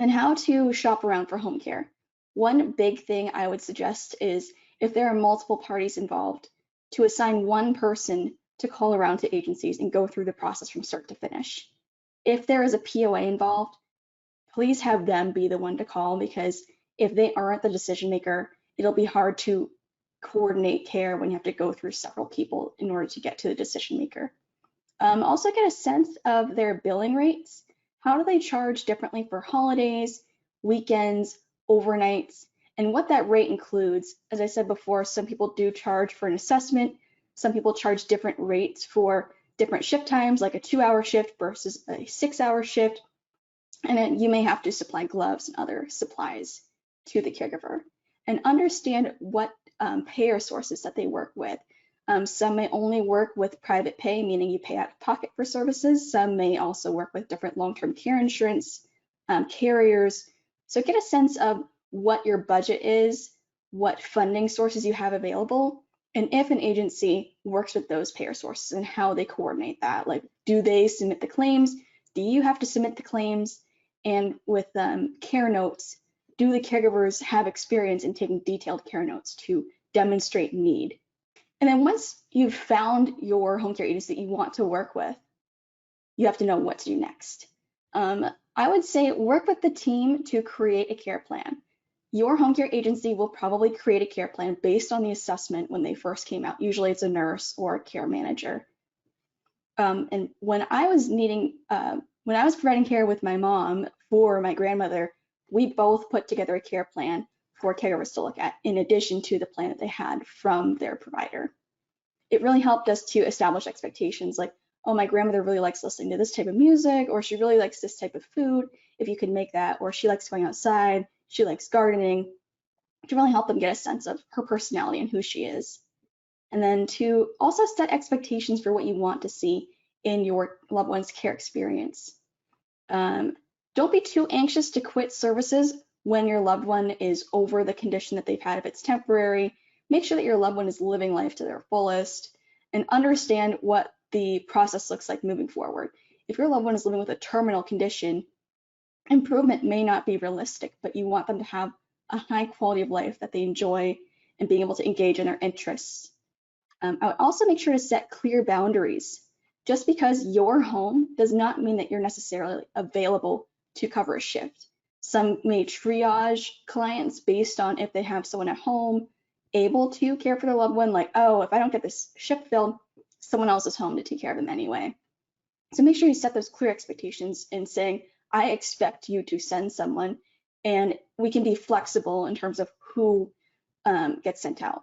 And how to shop around for home care. One big thing I would suggest is if there are multiple parties involved, to assign one person to call around to agencies and go through the process from start to finish. If there is a POA involved, please have them be the one to call, because if they aren't the decision maker, it'll be hard to coordinate care when you have to go through several people in order to get to the decision maker. Also get a sense of their billing rates. How do they charge differently for holidays, weekends, overnights, and what that rate includes. As I said before, some people do charge for an assessment. Some people charge different rates for different shift times, like a 2-hour shift versus a 6-hour shift. And then you may have to supply gloves and other supplies to the caregiver. And understand what payer sources that they work with. Some may only work with private pay, meaning you pay out of pocket for services. Some may also work with different long-term care insurance carriers. So get a sense of what your budget is, what funding sources you have available, and if an agency works with those payer sources and how they coordinate that. Like, do they submit the claims? Do you have to submit the claims? And with care notes, do the caregivers have experience in taking detailed care notes to demonstrate need? And then once you've found your home care agency that you want to work with, you have to know what to do next. I would say work with the team to create a care plan. Your home care agency will probably create a care plan based on the assessment when they first came out. Usually it's a nurse or a care manager. And when I was providing care with my mom for my grandmother, we both put together a care plan for caregivers to look at, in addition to the plan that they had from their provider. It really helped us to establish expectations like, oh, my grandmother really likes listening to this type of music, or she really likes this type of food, if you could make that, or she likes going outside, she likes gardening, to really help them get a sense of her personality and who she is. And then to also set expectations for what you want to see in your loved one's care experience. Don't be too anxious to quit services when your loved one is over the condition that they've had. If it's temporary, make sure that your loved one is living life to their fullest, and understand what the process looks like moving forward. If your loved one is living with a terminal condition, improvement may not be realistic, but you want them to have a high quality of life that they enjoy and being able to engage in their interests. I would also make sure to set clear boundaries. Just because you're home does not mean that you're necessarily available to cover a shift. Some may triage clients based on if they have someone at home able to care for their loved one, like, oh, if I don't get this shift filled, someone else is home to take care of them anyway. So make sure you set those clear expectations in saying, I expect you to send someone, and we can be flexible in terms of who gets sent out.